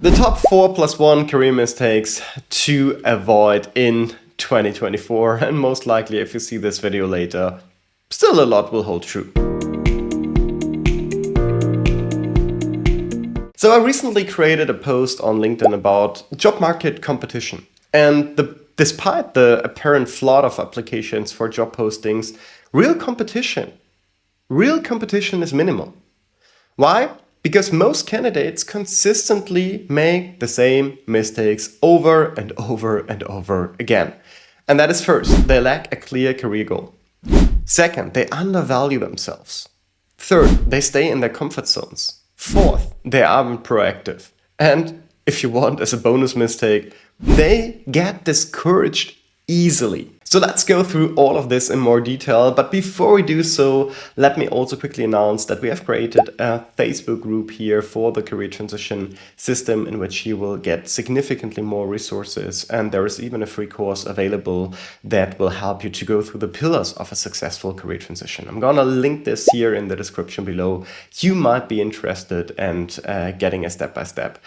The top 4+1 career mistakes to avoid in 2024, and most likely if you see this video later, still a lot will hold true. So I recently created a post on LinkedIn about job market competition, and despite the apparent flood of applications for job postings, real competition is minimal. Why? Because most candidates consistently make the same mistakes over and over and over again. And that is first, they lack a clear career goal. Second, they undervalue themselves. Third, they stay in their comfort zones. Fourth, they aren't proactive. And if you want, as a bonus mistake, they get discouraged easily. So let's go through all of this in more detail. But before we do so, let me also quickly announce that we have created a Facebook group here for the career transition system in which you will get significantly more resources. And there is even a free course available that will help you to go through the pillars of a successful career transition. I'm going to link this here in the description below. You might be interested in getting a step-by-step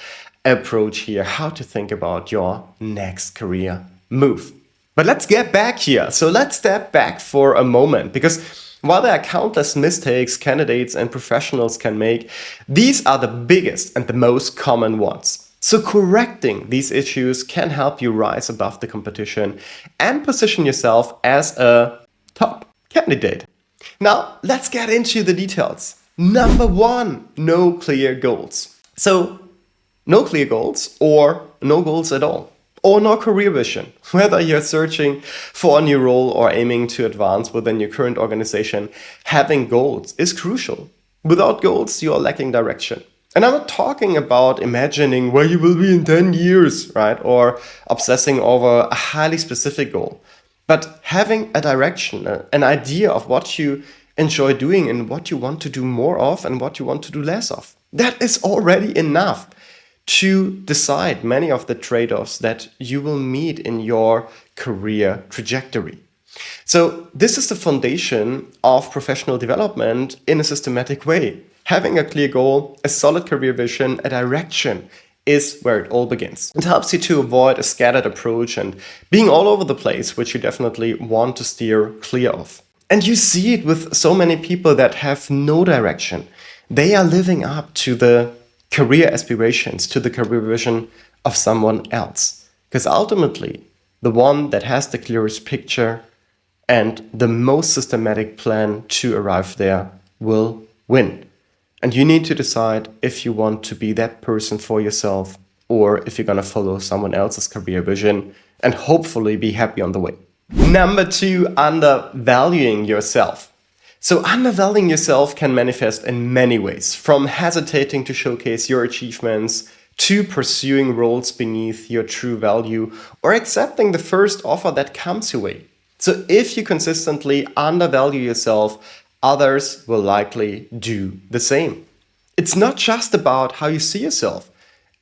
approach here, how to think about your next career move. But let's get back here. So let's step back for a moment, because while there are countless mistakes candidates and professionals can make, these are the biggest and the most common ones. So correcting these issues can help you rise above the competition and position yourself as a top candidate. Now, let's get into the details. Number one, no clear goals. So no clear goals or no goals at all. Or no career vision. Whether you're searching for a new role or aiming to advance within your current organization, having goals is crucial. Without goals, you are lacking direction. And I'm not talking about imagining where you will be in 10 years, right? Or obsessing over a highly specific goal. But having a direction, an idea of what you enjoy doing and what you want to do more of and what you want to do less of. That is already enough to decide many of the trade-offs that you will meet in your career trajectory. So this is the foundation of professional development in a systematic way. Having a clear goal, a solid career vision, a direction is where it all begins. It helps you to avoid a scattered approach and being all over the place, which you definitely want to steer clear of. And you see it with so many people that have no direction. They are living up to the career aspirations, to the career vision of someone else. Because ultimately, the one that has the clearest picture and the most systematic plan to arrive there will win. And you need to decide if you want to be that person for yourself or if you're going to follow someone else's career vision and hopefully be happy on the way. Number two, undervaluing yourself. So undervaluing yourself can manifest in many ways, from hesitating to showcase your achievements, to pursuing roles beneath your true value, or accepting the first offer that comes your way. So if you consistently undervalue yourself, others will likely do the same. It's not just about how you see yourself,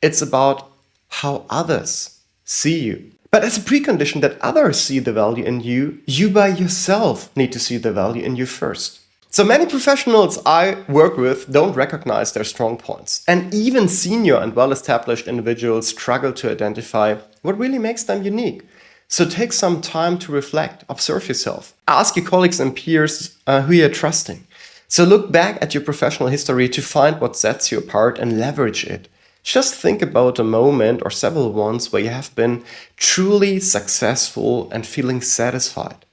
it's about how others see you. But as a precondition that others see the value in you, you by yourself need to see the value in you first. So many professionals I work with don't recognize their strong points. And even senior and well-established individuals struggle to identify what really makes them unique. So take some time to reflect, observe yourself. Ask your colleagues and peers who you're trusting. So look back at your professional history to find what sets you apart and leverage it. Just think about a moment or several ones where you have been truly successful and feeling satisfied.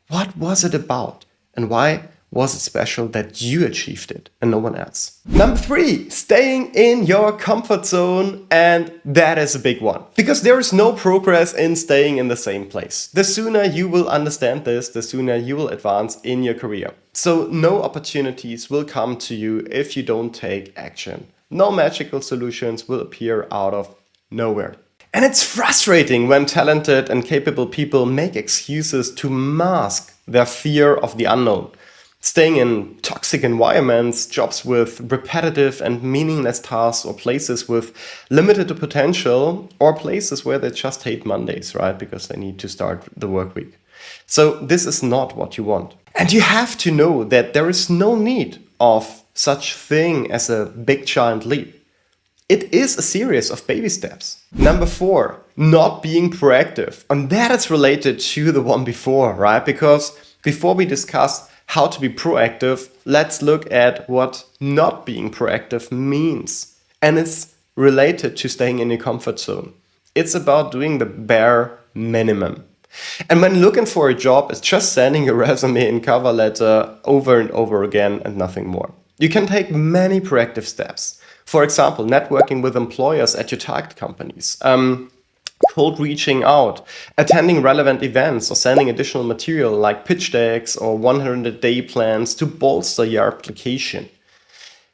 What was it about? And why was it special that you achieved it and no one else? Number three, staying in your comfort zone. And that is a big one. Because there is no progress in staying in the same place. The sooner you will understand this, the sooner you will advance in your career. So no opportunities will come to you if you don't take action. No magical solutions will appear out of nowhere. And it's frustrating when talented and capable people make excuses to mask their fear of the unknown. Staying in toxic environments, jobs with repetitive and meaningless tasks, or places with limited potential, or places where they just hate Mondays, right? Because they need to start the work week. So this is not what you want. And you have to know that there is no need of such thing as a big giant leap. It is a series of baby steps. Number 4, not being proactive. And that is related to the one before, right? Because before we discuss how to be proactive, let's look at what not being proactive means. And it's related to staying in your comfort zone. It's about doing the bare minimum. And when looking for a job, it's just sending your resume and cover letter over and over again and nothing more. You can take many proactive steps. For example, networking with employers at your target companies, cold reaching out, attending relevant events, or sending additional material like pitch decks or 100-day plans to bolster your application.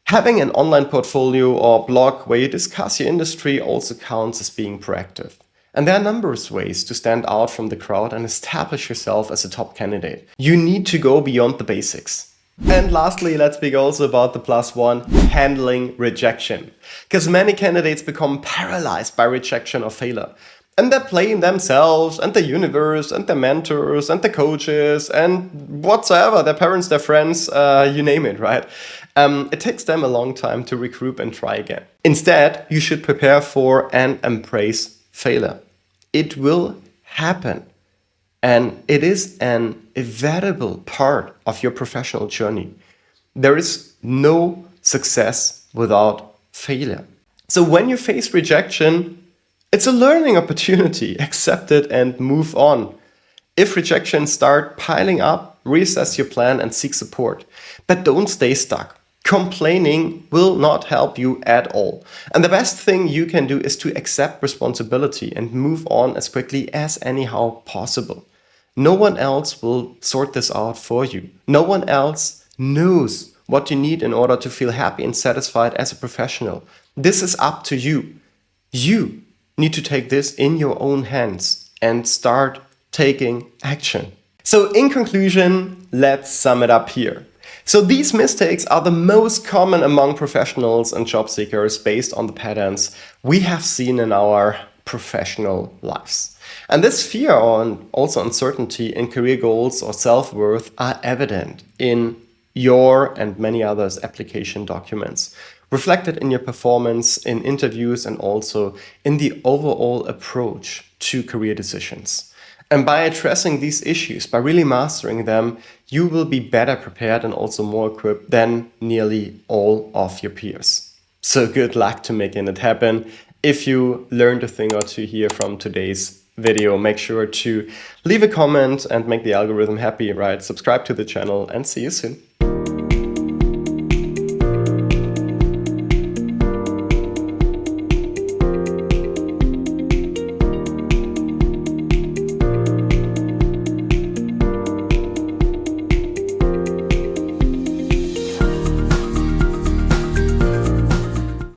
Having an online portfolio or blog where you discuss your industry also counts as being proactive. And there are numerous ways to stand out from the crowd and establish yourself as a top candidate. You need to go beyond the basics. And lastly, let's speak also about the +1, handling rejection. Because many candidates become paralyzed by rejection or failure. And they're playing themselves and the universe and their mentors and the coaches and whatsoever, their parents, their friends, you name it, right? It takes them a long time to regroup and try again. Instead, you should prepare for and embrace failure. It will happen. And it is an inevitable part of your professional journey. There is no success without failure. So when you face rejection, it's a learning opportunity. Accept it and move on. If rejections start piling up, reassess your plan and seek support. But don't stay stuck. Complaining will not help you at all. And the best thing you can do is to accept responsibility and move on as quickly as anyhow possible. No one else will sort this out for you. No one else knows what you need in order to feel happy and satisfied as a professional. This is up to you. You need to take this in your own hands and start taking action. So in conclusion, let's sum it up here. So these mistakes are the most common among professionals and job seekers based on the patterns we have seen in our professional lives. And this fear or also uncertainty in career goals or self-worth are evident in your and many others' application documents, reflected in your performance in interviews and also in the overall approach to career decisions. And by addressing these issues, by really mastering them, you will be better prepared and also more equipped than nearly all of your peers. So good luck to making it happen. If you learned a thing or two here from today's video, make sure to leave a comment and make the algorithm happy, right? Subscribe to the channel and see you soon.